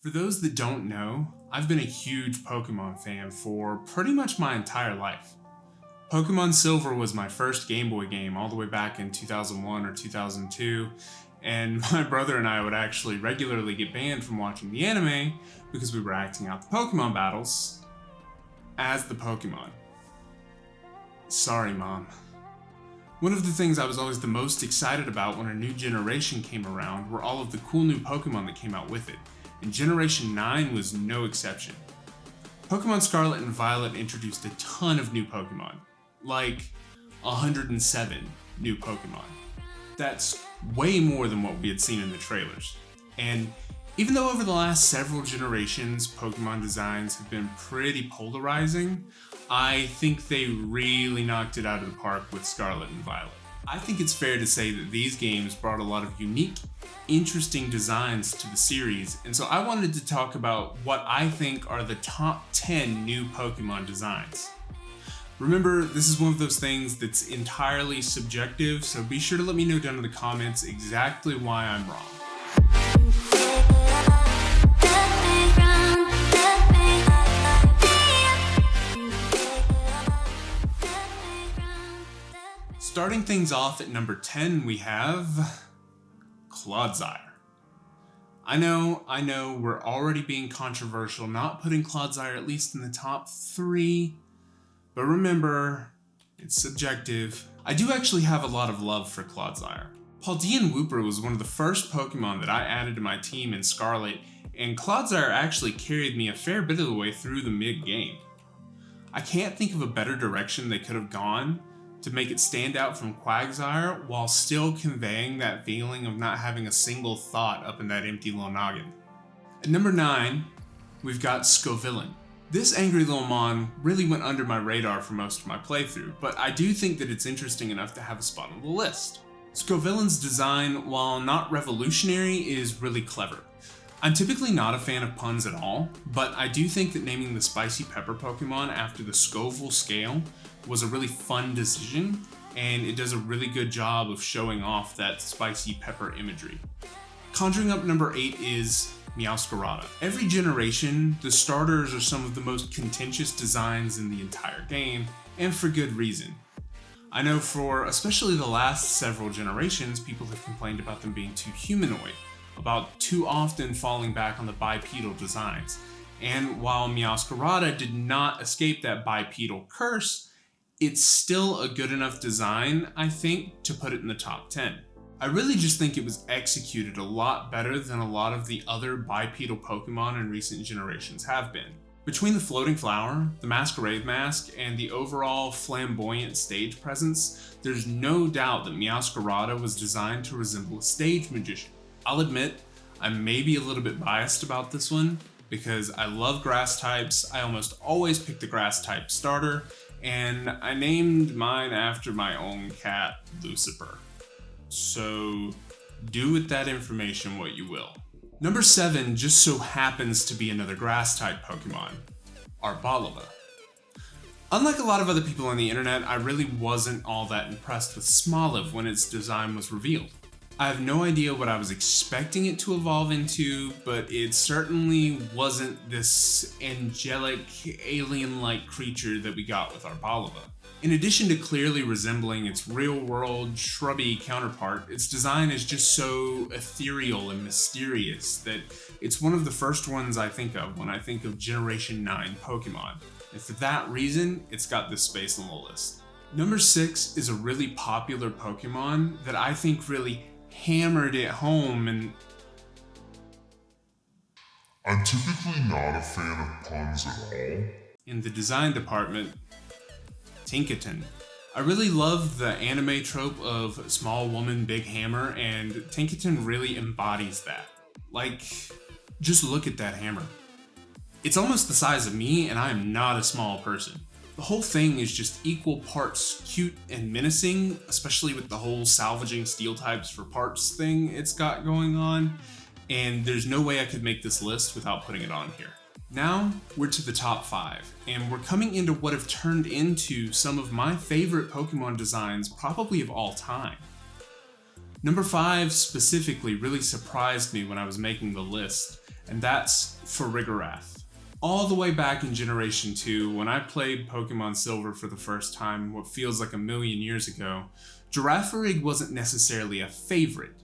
For those that don't know, I've been a huge Pokemon fan for pretty much my entire life. Pokemon Silver was my first Game Boy game all the way back in 2001 or 2002, and my brother and I would actually regularly get banned from watching the anime because we were acting out the Pokemon battles as the Pokemon. Sorry, Mom. One of the things I was always the most excited about when a new generation came around were all of the cool new Pokemon that came out with it, and Generation 9 was no exception. Pokemon Scarlet and Violet introduced a ton of new Pokemon, like 107 new Pokemon. That's way more than what we had seen in the trailers. And even though over the last several generations Pokemon designs have been pretty polarizing, I think they really knocked it out of the park with Scarlet and Violet. I think it's fair to say that these games brought a lot of unique, interesting designs to the series, and so I wanted to talk about what I think are the top 10 new Pokemon designs. Remember, this is one of those things that's entirely subjective, so be sure to let me know down in the comments exactly why I'm wrong. Starting things off at number 10, we have Clodsire. I know, we're already being controversial not putting Clodsire at least in the top 3, but remember, it's subjective. I do actually have a lot of love for Clodsire. Paldean Wooper was one of the first Pokemon that I added to my team in Scarlet, and Clodsire actually carried me a fair bit of the way through the mid-game. I can't think of a better direction they could have gone to make it stand out from Quagsire while still conveying that feeling of not having a single thought up in that empty little noggin. At number 9, we've got Scovillain. This angry little mon really went under my radar for most of my playthrough, but I do think that it's interesting enough to have a spot on the list. Scovillain's design, while not revolutionary, is really clever. I'm typically not a fan of puns at all, but I do think that naming the spicy pepper Pokemon after the Scoville scale was a really fun decision, and it does a really good job of showing off that spicy pepper imagery. Conjuring up number 8 is Meowscarada. Every generation, the starters are some of the most contentious designs in the entire game, and for good reason. I know for especially the last several generations, people have complained about them being too humanoid, about too often falling back on the bipedal designs. And while Meowscarada did not escape that bipedal curse, it's still a good enough design, I think, to put it in the top 10. I really just think it was executed a lot better than a lot of the other bipedal Pokemon in recent generations have been. Between the floating flower, the masquerade mask, and the overall flamboyant stage presence, there's no doubt that Meowscarada was designed to resemble a stage magician. I'll admit, I may be a little bit biased about this one, because I love grass types, I almost always pick the grass type starter, and I named mine after my own cat, Lucifer. So do with that information what you will. Number 7 just so happens to be another grass type Pokemon, Arboliva. Unlike a lot of other people on the internet, I really wasn't all that impressed with Smoliv when its design was revealed. I have no idea what I was expecting it to evolve into, but it certainly wasn't this angelic, alien-like creature that we got with Arboliva. In addition to clearly resembling its real-world, shrubby counterpart, its design is just so ethereal and mysterious that it's one of the first ones I think of when I think of Generation 9 Pokemon, and for that reason, it's got this space on the list. Number 6 is a really popular Pokemon that I think really hammered it home, and I'm typically not a fan of puns at all. In the design department, Tinkaton. I really love the anime trope of small woman, big hammer, and Tinkaton really embodies that. Like, just look at that hammer. It's almost the size of me, and I am not a small person. The whole thing is just equal parts cute and menacing, especially with the whole salvaging steel types for parts thing it's got going on, and there's no way I could make this list without putting it on here. Now, we're to the top 5, and we're coming into what have turned into some of my favorite Pokemon designs probably of all time. Number 5 specifically really surprised me when I was making the list, and that's Farigarath. All the way back in Generation 2, when I played Pokemon Silver for the first time, what feels like a million years ago, Girafarig wasn't necessarily a favorite,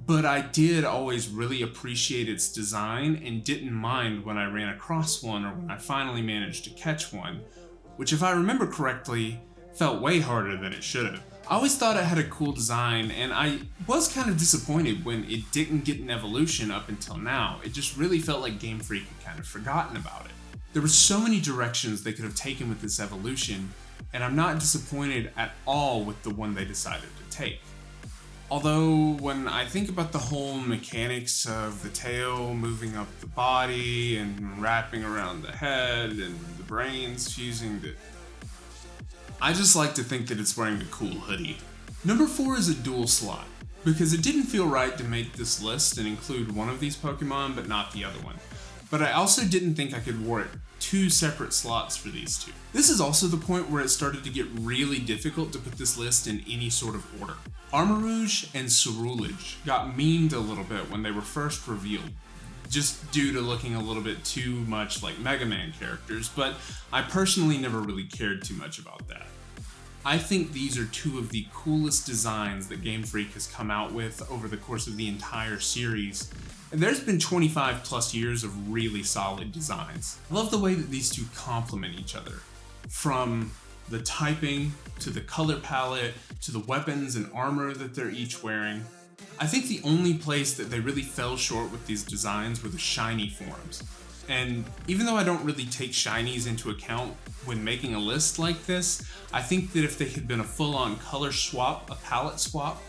but I did always really appreciate its design and didn't mind when I ran across one or when I finally managed to catch one, which if I remember correctly, felt way harder than it should have. I always thought it had a cool design, and I was kind of disappointed when it didn't get an evolution up until now. It just really felt like Game Freak had kind of forgotten about it. There were so many directions they could have taken with this evolution, and I'm not disappointed at all with the one they decided to take. Although, when I think about the whole mechanics of the tail moving up the body and wrapping around the head and the brains fusing to... I just like to think that it's wearing a cool hoodie. Number 4 is a dual slot, because it didn't feel right to make this list and include one of these Pokemon but not the other one. But I also didn't think I could warrant 2 separate slots for these two. This is also the point where it started to get really difficult to put this list in any sort of order. Armarouge and Cerulege got memed a little bit when they were first revealed, just due to looking a little bit too much like Mega Man characters, but I personally never really cared too much about that. I think these are 2 of the coolest designs that Game Freak has come out with over the course of the entire series, and there's been 25 plus years of really solid designs. I love the way that these 2 complement each other, from the typing, to the color palette, to the weapons and armor that they're each wearing. I think the only place that they really fell short with these designs were the shiny forms. And even though I don't really take shinies into account when making a list like this, I think that if they had been a full-on color swap, a palette swap,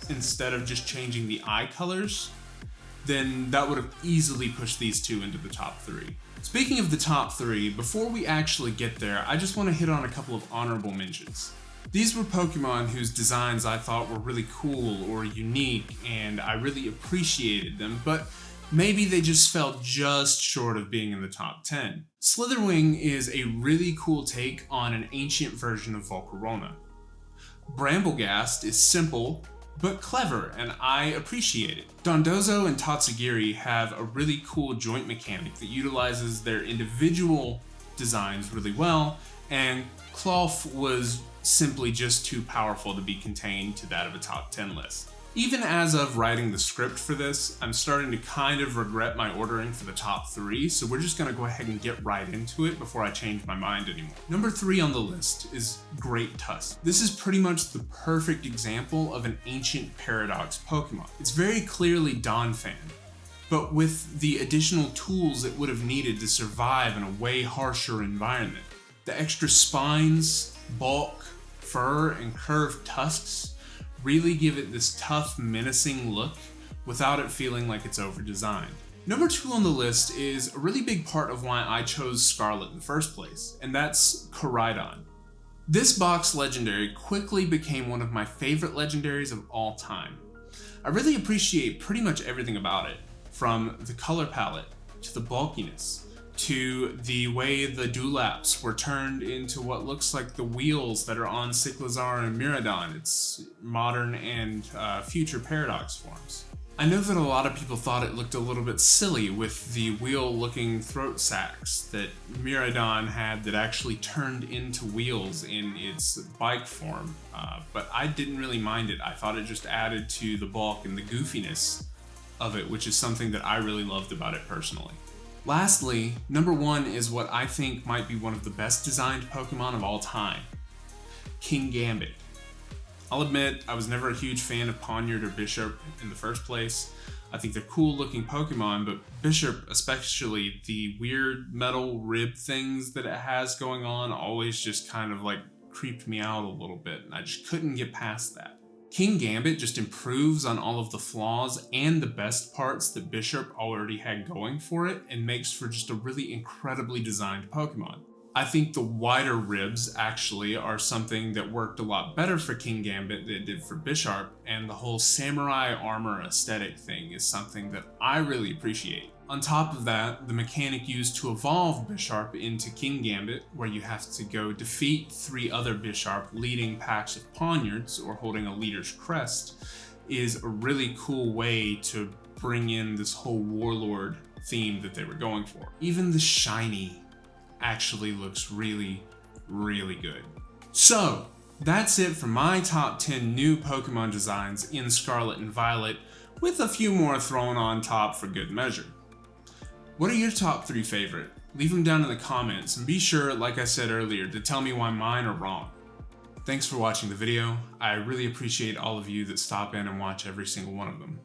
instead of just changing the eye colors, then that would have easily pushed these 2 into the top 3. Speaking of the top 3, before we actually get there, I just want to hit on a couple of honorable mentions. These were Pokemon whose designs I thought were really cool or unique, and I really appreciated them, but maybe they just fell just short of being in the top 10. Slitherwing is a really cool take on an ancient version of Volcarona. Bramblegast is simple, but clever, and I appreciate it. Dondozo and Tatsugiri have a really cool joint mechanic that utilizes their individual designs really well, and Cloth was simply just too powerful to be contained to that of a top 10 list. Even as of writing the script for this, I'm starting to kind of regret my ordering for the top 3, so we're just going to go ahead and get right into it before I change my mind anymore. Number 3 on the list is Great Tusk. This is pretty much the perfect example of an ancient paradox Pokemon. It's very clearly Donphan, but with the additional tools it would have needed to survive in a way harsher environment. The extra spines, bulk, fur, and curved tusks really give it this tough, menacing look without it feeling like it's over-designed. Number 2 on the list is a really big part of why I chose Scarlet in the first place, and that's Koraidon. This box legendary quickly became one of my favorite legendaries of all time. I really appreciate pretty much everything about it, from the color palette, to the bulkiness, to the way the dewlaps were turned into what looks like the wheels that are on Cyclizar and Miraidon. It's modern and future paradox forms. I know that a lot of people thought it looked a little bit silly with the wheel-looking throat sacks that Miraidon had that actually turned into wheels in its bike form, but I didn't really mind it. I thought it just added to the bulk and the goofiness of it, which is something that I really loved about it personally. Lastly, number 1 is what I think might be one of the best designed Pokemon of all time, Kingambit. I'll admit, I was never a huge fan of Ponyard or Bishop in the first place. I think they're cool looking Pokemon, but Bishop, especially the weird metal rib things that it has going on, always just kind of like creeped me out a little bit, and I just couldn't get past that. Kingambit just improves on all of the flaws and the best parts that Bishop already had going for it and makes for just a really incredibly designed Pokemon. I think the wider ribs actually are something that worked a lot better for Kingambit than it did for Bisharp, and the whole samurai armor aesthetic thing is something that I really appreciate. On top of that, the mechanic used to evolve Bisharp into Kingambit, where you have to go defeat 3 other Bisharp leading packs of Ponyards or holding a leader's crest, is a really cool way to bring in this whole warlord theme that they were going for. Even the shiny actually looks really, really good. So that's it for my top 10 new Pokemon designs in Scarlet and Violet, with a few more thrown on top for good measure. What are your top 3 favorite? Leave them down in the comments, and be sure, like I said earlier, to tell me why mine are wrong. Thanks for watching the video. I really appreciate all of you that stop in and watch every single one of them.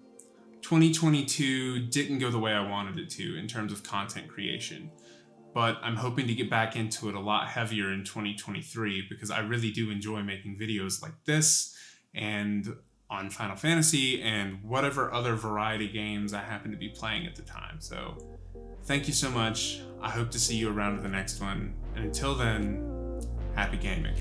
2022 didn't go the way I wanted it to in terms of content creation, but I'm hoping to get back into it a lot heavier in 2023 because I really do enjoy making videos like this and on Final Fantasy and whatever other variety games I happen to be playing at the time. So thank you so much. I hope to see you around to the next one. And until then, happy gaming.